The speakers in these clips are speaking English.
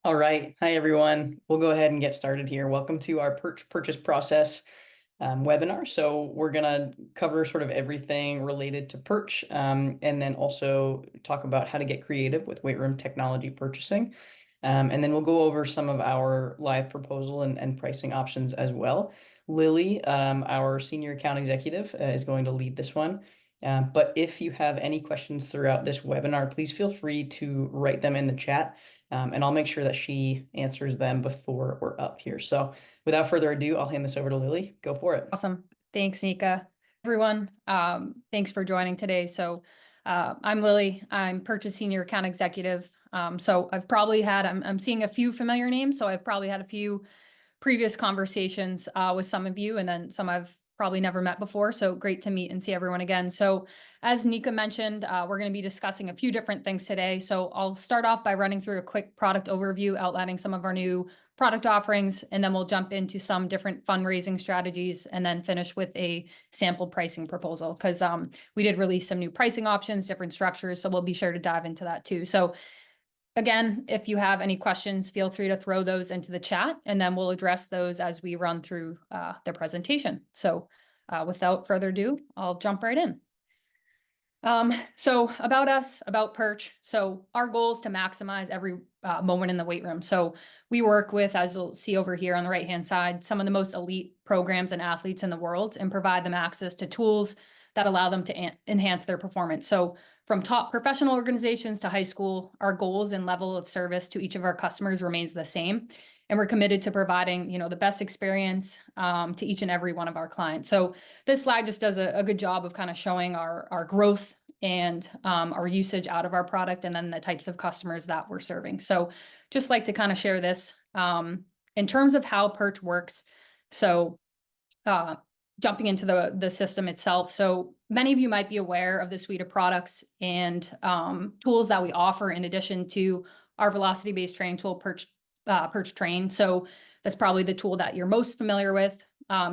All right. Hi, everyone. We'll go ahead and get started here. Welcome to our Perch purchase process webinar. So we're going to cover sort of everything related to Perch, and then also talk about how to get creative with weight room technology purchasing. And then we'll go over some of our live proposal and pricing options as well. Lily, our senior account executive, is going to lead this one. But if you have any questions throughout this webinar, please feel free to write them in the chat. And I'll make sure that she answers them before we're up here. So without further ado, I'll hand this over to Lily. Go for it. Awesome. Thanks, Nika. Everyone, thanks for joining today. I'm Lily. I'm Purchase Senior Account Executive. So I'm seeing a few familiar names. So I've probably had a few previous conversations with some of you, and then some I've probably never met before. So great to meet and see everyone again. So as Nika mentioned, we're going to be discussing a few different things today. So I'll start off by running through a quick product overview, outlining some of our new product offerings, and then we'll jump into some different fundraising strategies and then finish with a sample pricing proposal because we did release some new pricing options, different structures. So we'll be sure to dive into that too. So again, if you have any questions, feel free to throw those into the chat and then we'll address those as we run through the presentation. So without further ado, I'll jump right in. So about us, about Perch. So our goal is to maximize every moment in the weight room. So we work with, as you'll see over here on the right-hand side, some of the most elite programs and athletes in the world and provide them access to tools that allow them to enhance their performance. So from top professional organizations to high school, our goals and level of service to each of our customers remains the same. And we're committed to providing, the best experience to each and every one of our clients. So this slide just does a good job of kind of showing our growth and our usage out of our product and then the types of customers that we're serving. So just like to kind of share this in terms of how Perch works. So jumping into the system itself. So many of you might be aware of the suite of products and tools that we offer in addition to our velocity-based training tool, Perch Train. So that's probably the tool that you're most familiar with.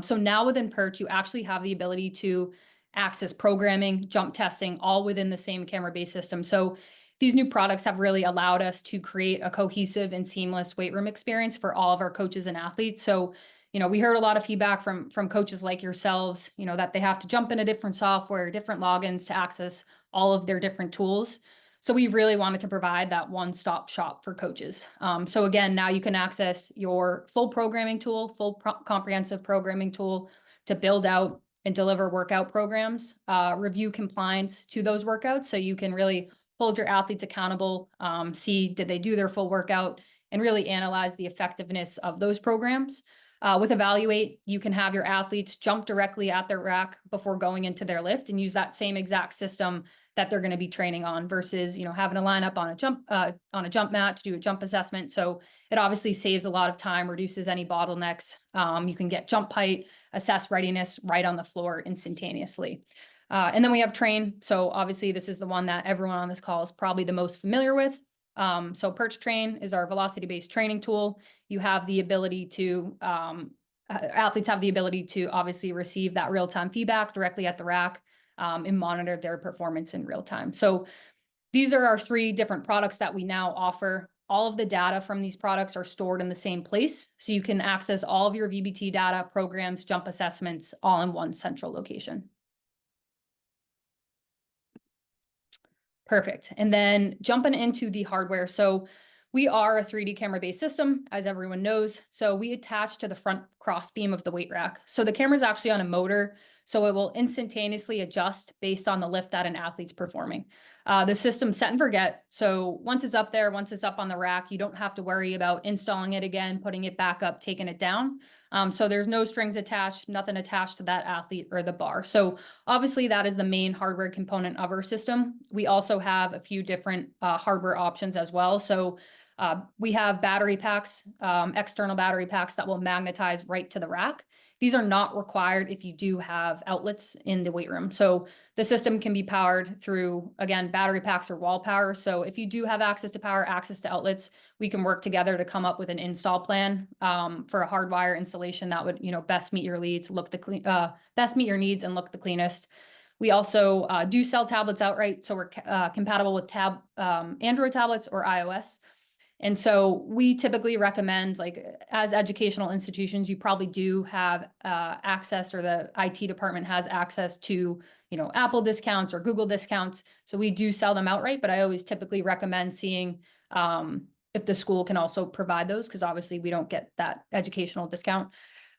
So now within Perch, you actually have the ability to access programming, jump testing, all within the same camera-based system. So these new products have really allowed us to create a cohesive and seamless weight room experience for all of our coaches and athletes. So we heard a lot of feedback from coaches like yourselves, that they have to jump into different software, different logins to access all of their different tools. So we really wanted to provide that one-stop shop for coaches. So again, now you can access your full programming tool, comprehensive programming tool to build out and deliver workout programs, review compliance to those workouts. So you can really hold your athletes accountable, see did they do their full workout, and really analyze the effectiveness of those programs. With Evaluate, you can have your athletes jump directly at their rack before going into their lift and use that same exact system that they're going to be training on versus, having a lineup on a jump mat to do a jump assessment. So it obviously saves a lot of time, reduces any bottlenecks. You can get jump height, assess readiness right on the floor instantaneously. And then we have Train. So obviously this is the one that everyone on this call is probably the most familiar with. So Perch Train is our velocity-based training tool. You have the ability to, athletes have the ability to obviously receive that real-time feedback directly at the rack and monitor their performance in real time. So these are our 3 different products that we now offer. All of the data from these products are stored in the same place. So you can access all of your VBT data, programs, jump assessments, all in one central location. Perfect. And then jumping into the hardware. So we are a 3D camera-based system, as everyone knows. So we attach to the front crossbeam of the weight rack. So the camera is actually on a motor, so it will instantaneously adjust based on the lift that an athlete's performing. The system's set and forget. So once it's up there, once it's up on the rack, you don't have to worry about installing it again, putting it back up, taking it down. So there's no strings attached, nothing attached to that athlete or the bar. So obviously that is the main hardware component of our system. We also have a few different hardware options as well. So we have battery packs, external battery packs that will magnetize right to the rack. These are not required if you do have outlets in the weight room. So the system can be powered through, again, battery packs or wall power. So if you do have access to power, access to outlets, we can work together to come up with an install plan for a hardwire installation that would, best meet your needs, best meet your needs and look the cleanest. We also do sell tablets outright, so we're compatible with Android tablets or iOS. And so we typically recommend, like, as educational institutions, you probably do have access, or the IT department has access to, Apple discounts or Google discounts. So we do sell them outright, but I always typically recommend seeing if the school can also provide those, because obviously we don't get that educational discount.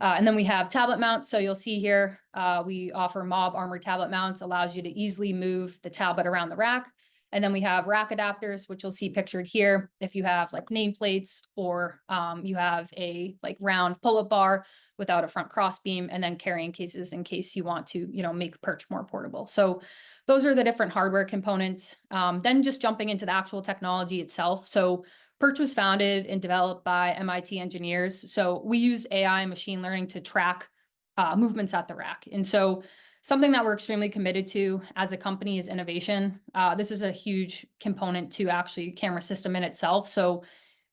And then we have tablet mounts. So you'll see here, we offer Mob Armor tablet mounts, allows you to easily move the tablet around the rack. And then we have rack adapters, which you'll see pictured here. If you have like nameplates, or you have a like round pull-up bar without a front crossbeam, and then carrying cases in case you want to, make Perch more portable. So those are the different hardware components. Then just jumping into the actual technology itself. So Perch was founded and developed by MIT engineers. So we use AI and machine learning to track movements at the rack. And so something that we're extremely committed to as a company is innovation. This is a huge component to actually camera system in itself. So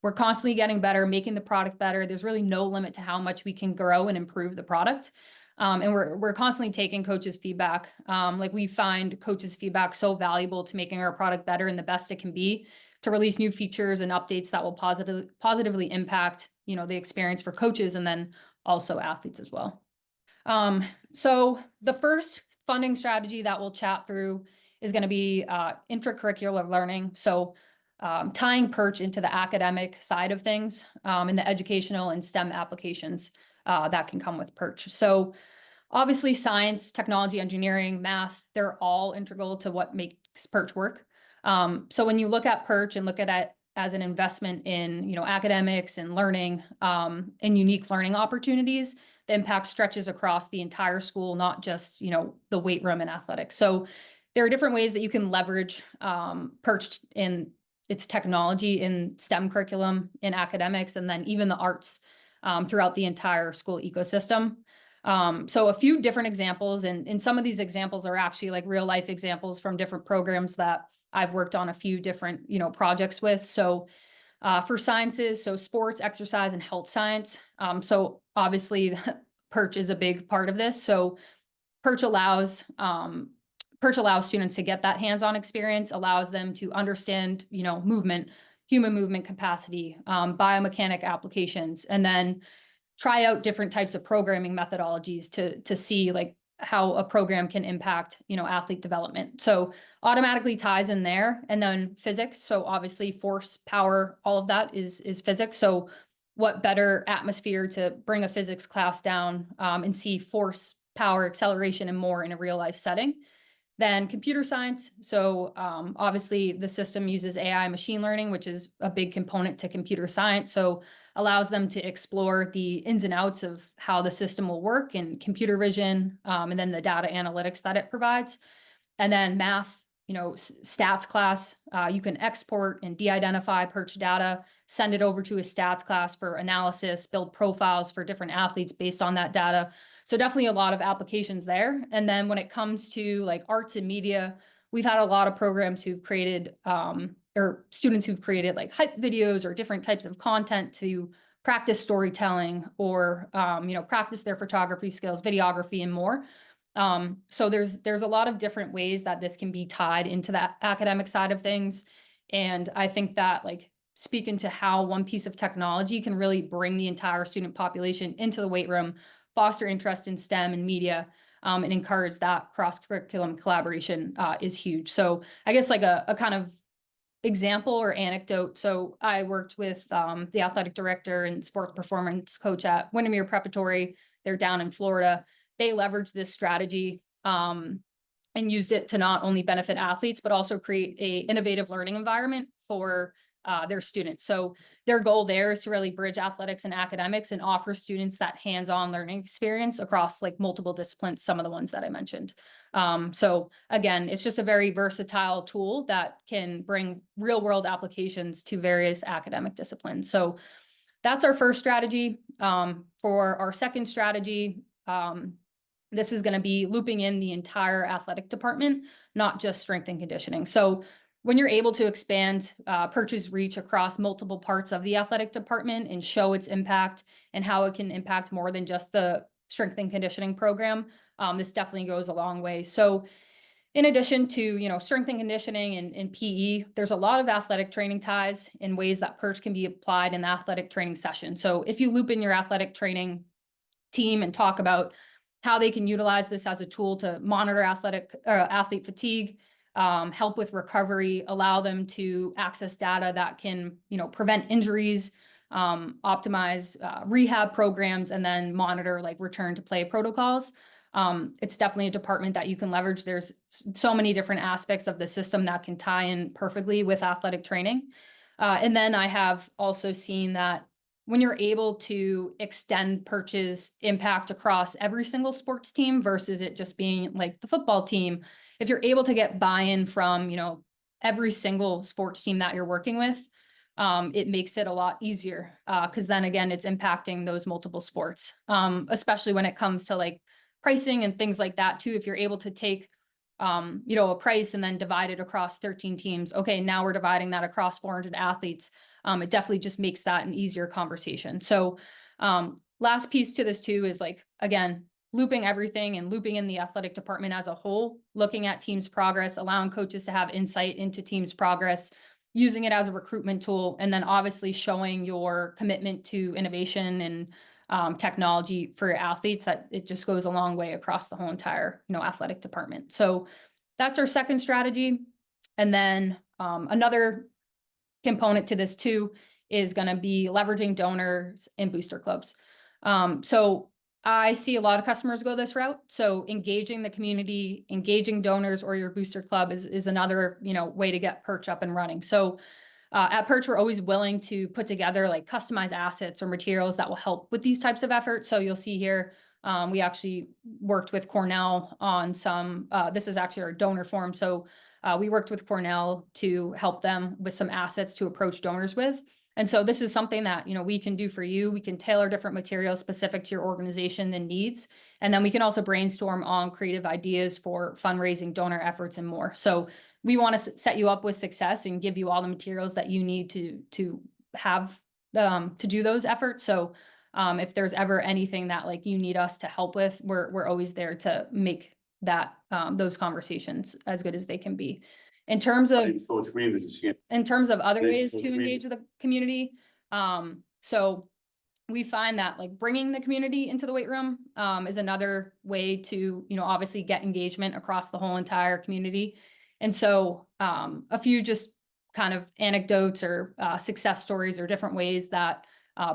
we're constantly getting better, making the product better. There's really no limit to how much we can grow and improve the product. And we're constantly taking coaches' feedback. Like, we find coaches' feedback so valuable to making our product better and the best it can be, to release new features and updates that will positively impact, the experience for coaches, and then also athletes as well. So the first funding strategy that we'll chat through is going to be intracurricular learning. So tying Perch into the academic side of things, and the educational and STEM applications that can come with Perch. So obviously science, technology, engineering, math, they're all integral to what makes Perch work. So when you look at Perch and look at it as an investment in, academics and learning, and unique learning opportunities, the impact stretches across the entire school, not just, the weight room and athletics. So there are different ways that you can leverage Perch in its technology in STEM curriculum, in academics, and then even the arts throughout the entire school ecosystem. So a few different examples, and some of these examples are actually like real life examples from different programs that I've worked on a few different, projects with. So for sciences, so sports, exercise, and health science. So obviously Perch is a big part of this. So Perch allows students to get that hands-on experience, allows them to understand, movement, human movement capacity, biomechanic applications, and then try out different types of programming methodologies to see like how a program can impact, athlete development. So automatically ties in there. And then physics. So obviously force, power, all of that is physics. So what better atmosphere to bring a physics class down and see force, power, acceleration, and more in a real life setting. Then computer science. So obviously the system uses AI machine learning, which is a big component to computer science. So allows them to explore the ins and outs of how the system will work, and computer vision, and then the data analytics that it provides. And then math, stats class, you can export and de-identify Perch data, send it over to a stats class for analysis, build profiles for different athletes based on that data. So definitely a lot of applications there. And then when it comes to like arts and media, we've had a lot of programs who've created, or students who've created like hype videos or different types of content to practice storytelling, or, practice their photography skills, videography, and more. So there's a lot of different ways that this can be tied into that academic side of things. And I think that, like, speaking to how one piece of technology can really bring the entire student population into the weight room, foster interest in STEM and media, and encourage that cross-curriculum collaboration is huge. So I guess like a kind of example or anecdote. So I worked with the athletic director and sports performance coach at Windermere Preparatory. They're down in Florida. They leveraged this strategy and used it to not only benefit athletes, but also create a innovative learning environment for their students. So their goal there is to really bridge athletics and academics and offer students that hands-on learning experience across like multiple disciplines, some of the ones that I mentioned. So again, it's just a very versatile tool that can bring real-world applications to various academic disciplines. So that's our first strategy. For our second strategy, this is going to be looping in the entire athletic department, not just strength and conditioning. So when you're able to expand Perch's reach across multiple parts of the athletic department and show its impact and how it can impact more than just the strength and conditioning program, this definitely goes a long way. So In addition to, strength and conditioning and PE, there's a lot of athletic training ties in ways that Perch can be applied in the athletic training session. So if you loop in your athletic training team and talk about how they can utilize this as a tool to monitor athlete fatigue, help with recovery, allow them to access data that can, prevent injuries, optimize rehab programs, and then monitor like return to play protocols. It's definitely a department that you can leverage. There's so many different aspects of the system that can tie in perfectly with athletic training. And then I have also seen that when you're able to extend Perch's impact across every single sports team versus it just being like the football team, if you're able to get buy-in from, every single sports team that you're working with, it makes it a lot easier. Because then again, it's impacting those multiple sports, especially when it comes to like pricing and things like that too. If you're able to take, a price and then divide it across 13 teams, okay, now we're dividing that across 400 athletes. It definitely just makes that an easier conversation. So last piece to this too is like, again, looping everything and looping in the athletic department as a whole, looking at teams' progress, allowing coaches to have insight into teams' progress, using it as a recruitment tool, and then obviously showing your commitment to innovation and technology for your athletes, that it just goes a long way across the whole entire, athletic department. So that's our second strategy. And then another component to this too is going to be leveraging donors and booster clubs. So I see a lot of customers go this route. So engaging the community, engaging donors or your booster club is another, way to get Perch up and running. So at Perch, we're always willing to put together like customized assets or materials that will help with these types of efforts. So you'll see here, we actually worked with Cornell on some, this is actually our donor form. So we worked with Cornell to help them with some assets to approach donors with. And so this is something that, we can do for you. We can tailor different materials specific to your organization and needs. And then we can also brainstorm on creative ideas for fundraising, donor efforts, and more. So we want to set you up with success and give you all the materials that you need to have to do those efforts. So if there's ever anything that like you need us to help with, we're always there to make that those conversations as good as they can be. In terms of other ways to engage the community, so we find that like bringing the community into the weight room is another way to, obviously get engagement across the whole entire community. And so a few just kind of anecdotes or success stories or different ways that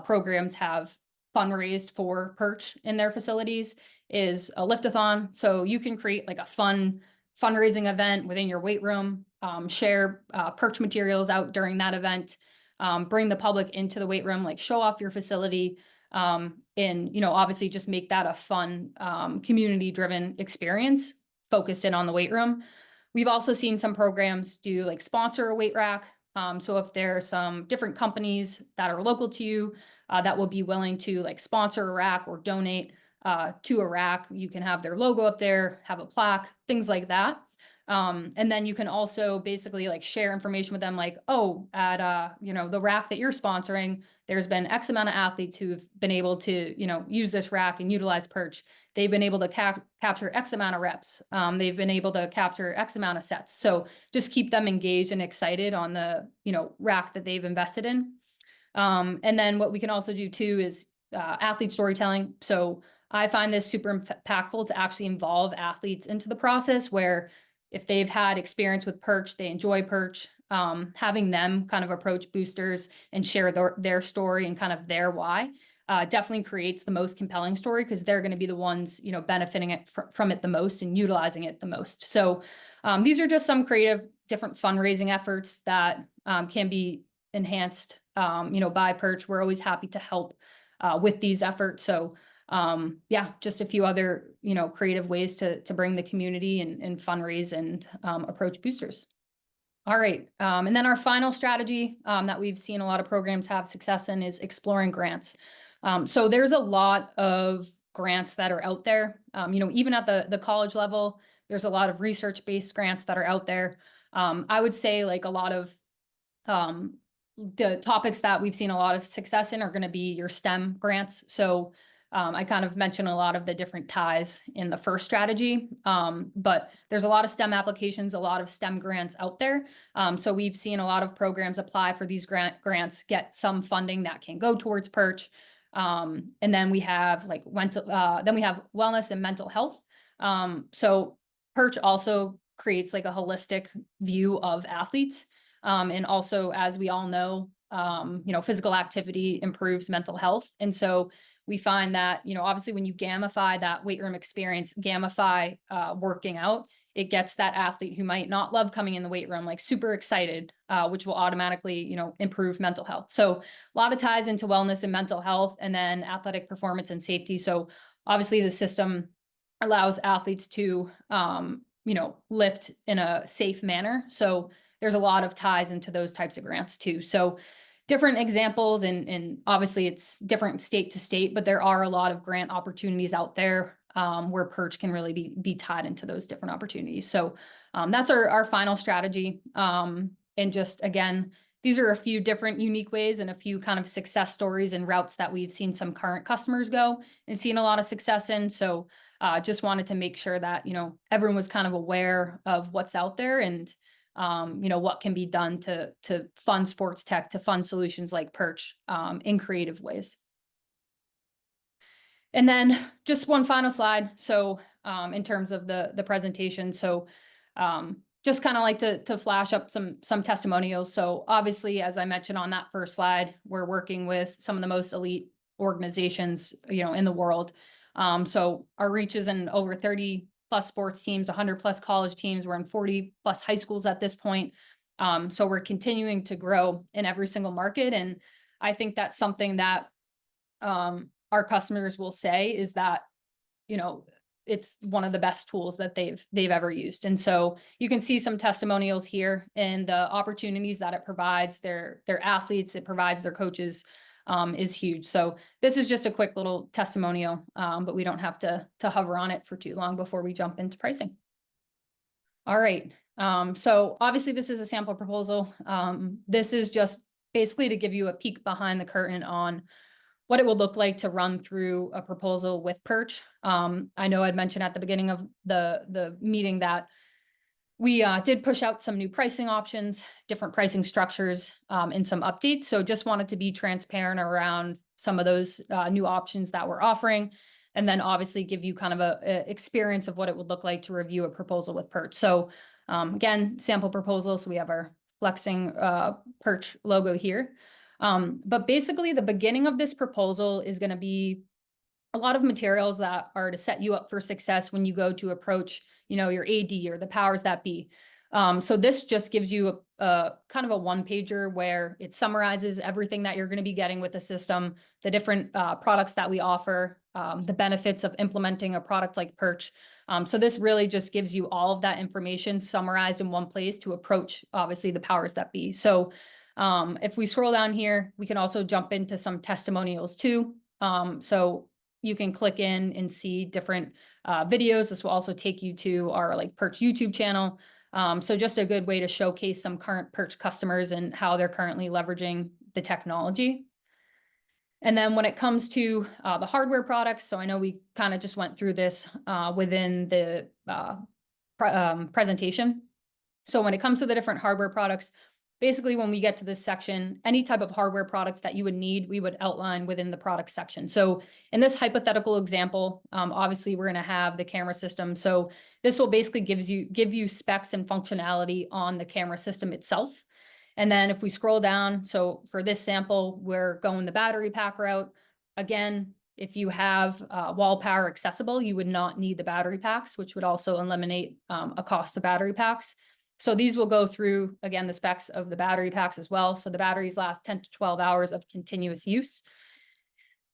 programs have fundraised for Perch in their facilities is a liftathon. So you can create like a fun fundraising event within your weight room, share Perch materials out during that event, bring the public into the weight room, like show off your facility, and, obviously just make that a fun, community-driven experience focused in on the weight room. We've also seen some programs do like sponsor a weight rack. So if there are some different companies that are local to you that will be willing to like sponsor a rack or donate to a rack, you can have their logo up there, have a plaque, things like that. And then you can also basically like share information with them like, oh, at the rack that you're sponsoring, there's been X amount of athletes who've been able to, use this rack and utilize Perch. They've been able to capture X amount of reps. They've been able to capture X amount of sets. So just keep them engaged and excited on the, rack that they've invested in. And then what we can also do too is athlete storytelling. So I find this super impactful to actually involve athletes into the process, where if they've had experience with Perch, they enjoy Perch, having them kind of approach boosters and share their story and kind of their why definitely creates the most compelling story, because they're going to be the ones, benefiting it from it the most and utilizing it the most. So these are just some creative different fundraising efforts that can be enhanced, by Perch. We're always happy to help with these efforts. So yeah, just a few other, creative ways to bring the community and fundraise and approach boosters. All right. And then our final strategy that we've seen a lot of programs have success in is exploring grants. So there's a lot of grants that are out there. Even at the college level, there's a lot of research-based grants that are out there. I would say like a lot of the topics that we've seen a lot of success in are going to be your STEM grants. So I kind of mentioned a lot of the different ties in the first strategy, but there's a lot of STEM applications, a lot of STEM grants out there. So we've seen a lot of programs apply for these grants, get some funding that can go towards Perch. And then we have then we have wellness and mental health. So Perch also creates like a holistic view of athletes. And also, as we all know, physical activity improves mental health. And so we find that, obviously when you gamify that weight room experience, gamify working out, it gets that athlete who might not love coming in the weight room, like super excited, which will automatically, improve mental health. So a lot of ties into wellness and mental health, and then athletic performance and safety. So obviously the system allows athletes to, lift in a safe manner. So there's a lot of ties into those types of grants too. So different examples, and obviously it's different state to state, but there are a lot of grant opportunities out there where Perch can really be tied into those different opportunities. So that's our final strategy. And just again, these are a few different unique ways and a few kind of success stories and routes that we've seen some current customers go and seen a lot of success in. So just wanted to make sure that, everyone was kind of aware of what's out there and what can be done to fund sports tech, to fund solutions like Perch in creative ways. And then just one final slide. So in terms of the presentation, so just kind of like to flash up some testimonials. So obviously, as I mentioned on that first slide, we're working with some of the most elite organizations, in the world. So our reach is in over 30 plus sports teams, 100 plus college teams. We're in 40 plus high schools at this point. So we're continuing to grow in every single market. And I think that's something that our customers will say is that, it's one of the best tools that they've ever used. And so you can see some testimonials here and the opportunities that it provides their athletes, it provides their coaches, is huge. So this is just a quick little testimonial, but we don't have to hover on it for too long before we jump into pricing. All right. So obviously this is a sample proposal. This is just basically to give you a peek behind the curtain on what it would look like to run through a proposal with Perch. I know I'd mentioned at the beginning of the meeting that we did push out some new pricing options, different pricing structures, and some updates. So just wanted to be transparent around some of those new options that we're offering, and then obviously give you kind of a experience of what it would look like to review a proposal with Perch. So again, sample proposal. So we have our flexing Perch logo here. But basically the beginning of this proposal is going to be a lot of materials that are to set you up for success when you go to approach, your AD or the powers that be. So this just gives you a kind of a one pager where it summarizes everything that you're going to be getting with the system, the different products that we offer, the benefits of implementing a product like Perch. So this really just gives you all of that information summarized in one place to approach, obviously, the powers that be. So if we scroll down here, we can also jump into some testimonials too. So you can click in and see different videos. This will also take you to our Perch YouTube channel. So just a good way to showcase some current Perch customers and how they're currently leveraging the technology. And then when it comes to the hardware products, so I know we kind of just went through this within the presentation. So when it comes to the different hardware products, basically when we get to this section, any type of hardware products that you would need, we would outline within the product section. So in this hypothetical example, obviously we're going to have the camera system. So this will basically give you specs and functionality on the camera system itself. And then if we scroll down, so for this sample, we're going the battery pack route. Again, if you have wall power accessible, you would not need the battery packs, which would also eliminate a cost of battery packs. So these will go through, again, the specs of the battery packs as well. So the batteries last 10 to 12 hours of continuous use.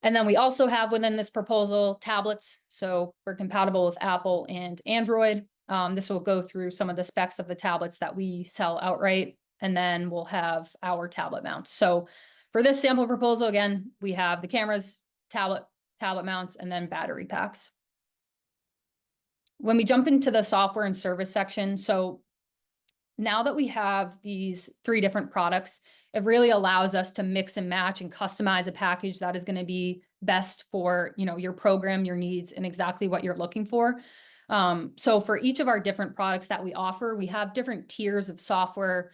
And then we also have within this proposal tablets. So we're compatible with Apple and Android. This will go through some of the specs of the tablets that we sell outright. And then we'll have our tablet mounts. So for this sample proposal, again, we have the cameras, tablet mounts, and then battery packs. When we jump into the software and service section, so now that we have these 3 different products, it really allows us to mix and match and customize a package that is going to be best for, your program, your needs, and exactly what you're looking for. So for each of our different products that we offer, we have different tiers of software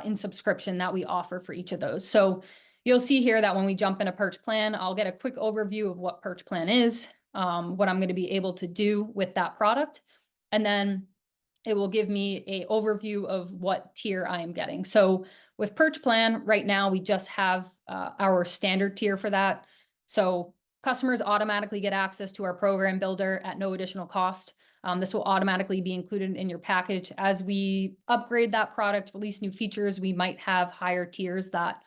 in subscription that we offer for each of those. So you'll see here that when we jump in a Perch plan, I'll get a quick overview of what Perch plan is, what I'm going to be able to do with that product. And then it will give me a overview of what tier I am getting. So with Perch plan, right now, we just have our standard tier for that. So customers automatically get access to our program builder at no additional cost. This will automatically be included in your package. As we upgrade that product, release new features, we might have higher tiers that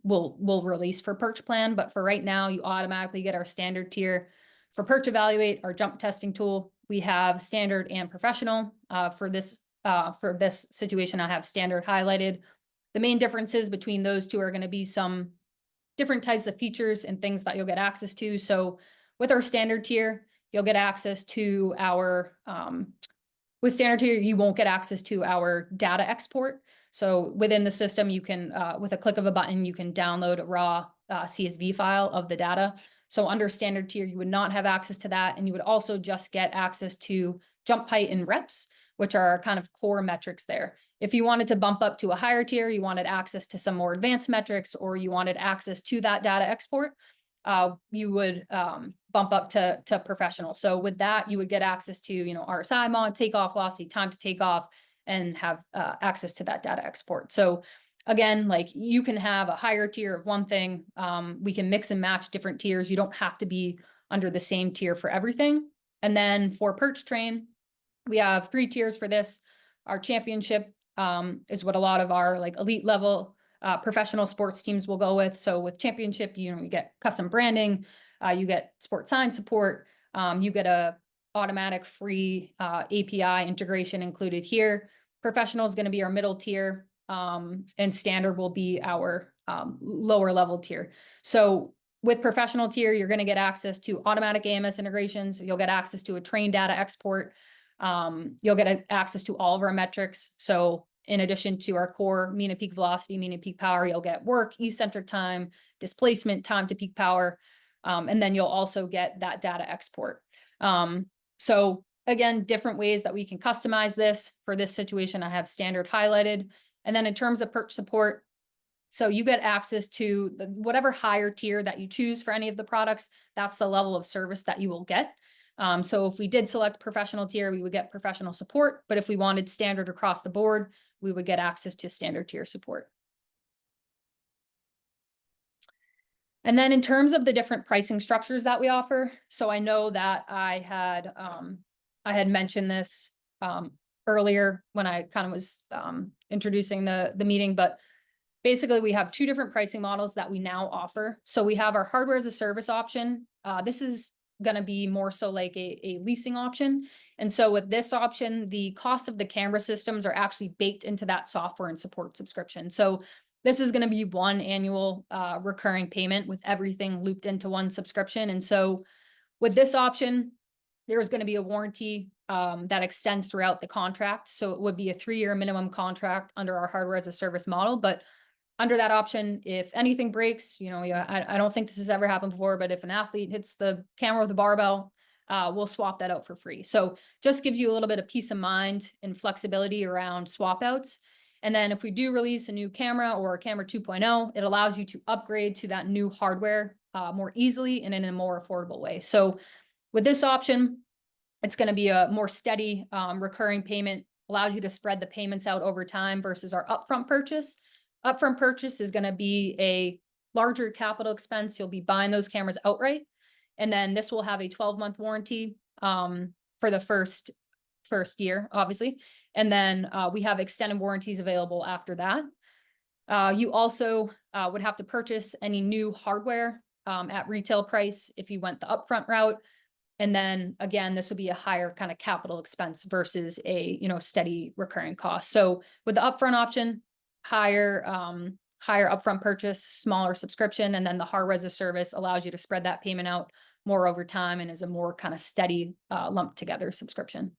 we'll release for Perch plan. But for right now, you automatically get our standard tier. For Perch Evaluate, our jump testing tool, we have standard and professional. For this situation, I have standard highlighted. The main differences between those two are going to be some different types of features and things that you'll get access to. So with our standard tier, you'll get access to our, with standard tier, you won't get access to our data export. So within the system, you can, with a click of a button, you can download a raw CSV file of the data. So under standard tier, you would not have access to that. And you would also just get access to jump height and reps, which are kind of core metrics there. If you wanted to bump up to a higher tier, you wanted access to some more advanced metrics, or you wanted access to that data export, you would bump up to professional. So with that, you would get access to, RSI mod, takeoff velocity, time to take off, and have access to that data export. So again, like you can have a higher tier of one thing. We can mix and match different tiers. You don't have to be under the same tier for everything. And then for Perch Train, we have 3 tiers for this. Our championship is what a lot of our like elite level professional sports teams will go with. So with championship, you get custom branding, you get sports science support, you get a automatic free API integration included here. Professional is going to be our middle tier, and standard will be our lower level tier. So with professional tier, you're going to get access to automatic AMS integrations. You'll get access to a train data export. You'll get access to all of our metrics. So in addition to our core mean and peak velocity, mean and peak power, you'll get work, eccentric time, displacement, time to peak power. And then you'll also get that data export. So again, different ways that we can customize this. For this situation, I have standard highlighted. And then in terms of Perch support, so you get access to whatever higher tier that you choose for any of the products, that's the level of service that you will get. So if we did select professional tier, we would get professional support. But if we wanted standard across the board, we would get access to standard tier support. And then in terms of the different pricing structures that we offer, so I know that I had mentioned this earlier when I kind of was introducing the meeting, but basically we have 2 different pricing models that we now offer. So we have our hardware as a service option. This is going to be more so like a leasing option. And so with this option, the cost of the camera systems are actually baked into that software and support subscription. So this is going to be one annual recurring payment with everything looped into one subscription. And so with this option, there's going to be a warranty that extends throughout the contract. So it would be a 3-year minimum contract under our hardware as a service model. But under that option, if anything breaks, I don't think this has ever happened before, but if an athlete hits the camera with a barbell, we'll swap that out for free. So just gives you a little bit of peace of mind and flexibility around swap outs. And then if we do release a new camera or a camera 2.0, it allows you to upgrade to that new hardware more easily and in a more affordable way. So with this option, it's going to be a more steady recurring payment, allows you to spread the payments out over time versus our upfront purchase. Upfront purchase is going to be a larger capital expense. You'll be buying those cameras outright. And then this will have a 12-month warranty for the first year, obviously. And then we have extended warranties available after that. You also would have to purchase any new hardware at retail price if you went the upfront route. And then again, this would be a higher kind of capital expense versus a steady recurring cost. So with the upfront option, higher upfront purchase, smaller subscription, and then the hardware as a service allows you to spread that payment out more over time and is a more kind of steady lumped together subscription.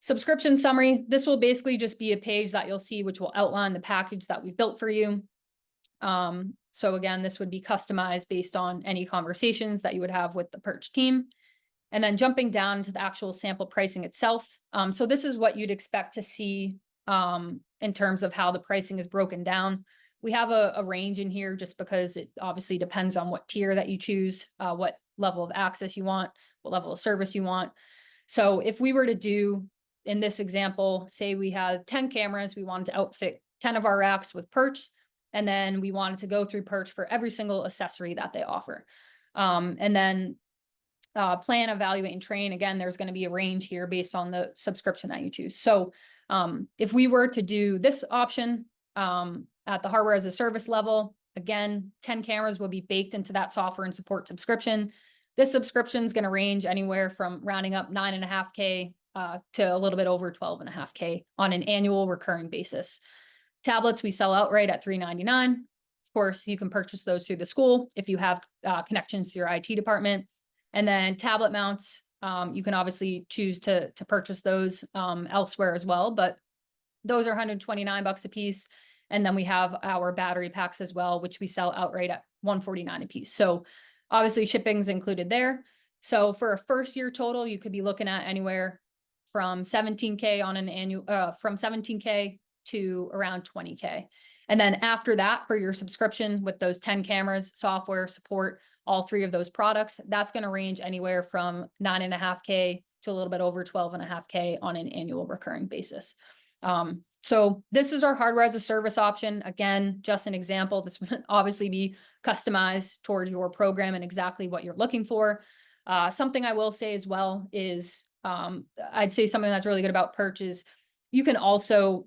Subscription summary. This will basically just be a page that you'll see which will outline the package that we've built for you. So again, this would be customized based on any conversations that you would have with the Perch team. And then jumping down to the actual sample pricing itself. So this is what you'd expect to see in terms of how the pricing is broken down. We have a range in here just because it obviously depends on what tier that you choose, what level of access you want, what level of service you want. So if we were to do, in this example, say we had 10 cameras, we wanted to outfit 10 of our racks with Perch, and then we wanted to go through Perch for every single accessory that they offer. And then plan, evaluate, and train. Again, there's going to be a range here based on the subscription that you choose. So if we were to do this option at the hardware as a service level, again, 10 cameras will be baked into that software and support subscription. This subscription is going to range anywhere from rounding up 9.5K to a little bit over 12.5K on an annual recurring basis. Tablets we sell outright at $399. Of course, you can purchase those through the school if you have connections to your IT department. And then tablet mounts, you can obviously choose to purchase those elsewhere as well, but those are $129 a piece. And then we have our battery packs as well, which we sell outright at $149 a piece. So obviously shipping's included there. So for a first year total, you could be looking at anywhere from 17K on an annual, from 17K to around 20K. And then after that, for your subscription with those 10 cameras, software, support, all three of those products, that's going to range anywhere from 9.5K to a little bit over 12.5K on an annual recurring basis. So this is our hardware as a service option. Again, just an example. This would obviously be customized toward your program and exactly what you're looking for. Something I will say as well is, I'd say something that's really good about Perch is you can also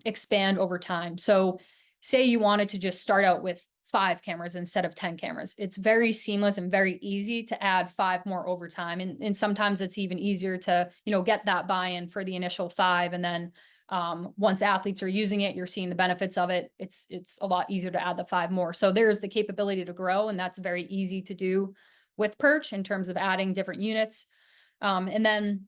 expand over time. So say you wanted to just start out with 5 cameras instead of 10 cameras. It's very seamless and very easy to add 5 more over time. And sometimes it's even easier to, get that buy-in for the initial 5. And then once athletes are using it, you're seeing the benefits of it. It's a lot easier to add the 5 more. So there's the capability to grow, and that's very easy to do with Perch in terms of adding different units. And then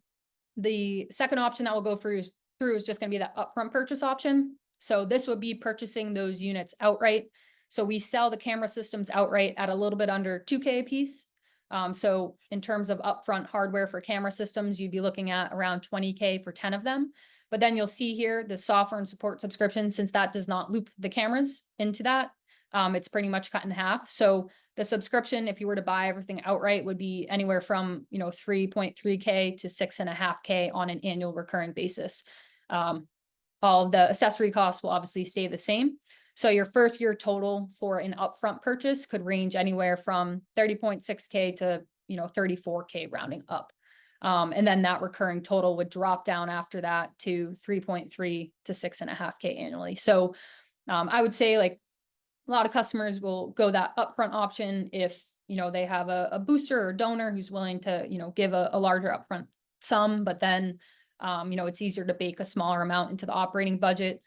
the second option that we'll go through is just going to be the upfront purchase option. So this would be purchasing those units outright. So we sell the camera systems outright at a little bit under 2K a piece. So in terms of upfront hardware for camera systems, you'd be looking at around 20K for 10 of them. But then you'll see here the software and support subscription, since that does not loop the cameras into that, it's pretty much cut in half. So the subscription, if you were to buy everything outright, would be anywhere from 3.3K to 6.5K on an annual recurring basis. All of the accessory costs will obviously stay the same. So your first year total for an upfront purchase could range anywhere from 30.6K to 34K rounding up. And then that recurring total would drop down after that to 3.3 to 6.5K annually. So I would say like a lot of customers will go that upfront option if they have a booster or donor who's willing to give a larger upfront sum, but then it's easier to bake a smaller amount into the operating budget.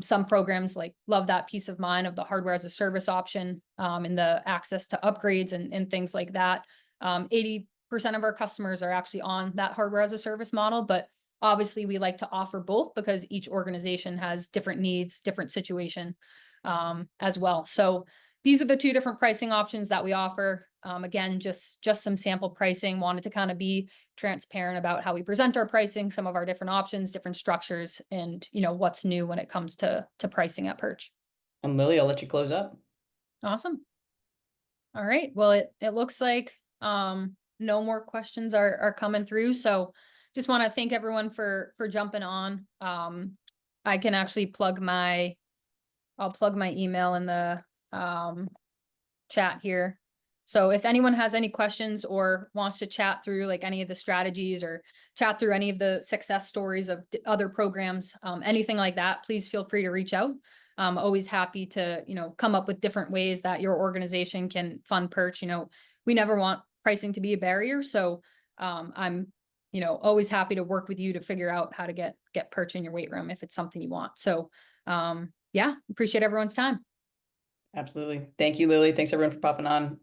Some programs love that peace of mind of the hardware as a service option and the access to upgrades and things like that. 80% of our customers are actually on that hardware as a service model, but obviously we like to offer both because each organization has different needs, different situation as well. So these are the 2 different pricing options that we offer. Again, just some sample pricing. Wanted to kind of be transparent about how we present our pricing, some of our different options, different structures, and what's new when it comes to pricing at Perch. And Lily, I'll let you close up. Awesome. All right. Well, it looks like no more questions are coming through. So just want to thank everyone for jumping on. I can actually I'll plug my email in the chat here. So if anyone has any questions or wants to chat through any of the strategies or chat through any of the success stories of other programs, anything like that, please feel free to reach out. I'm always happy to, come up with different ways that your organization can fund Perch. We never want pricing to be a barrier. So I'm, always happy to work with you to figure out how to get Perch in your weight room if it's something you want. So yeah, appreciate everyone's time. Absolutely. Thank you, Lily. Thanks everyone for popping on.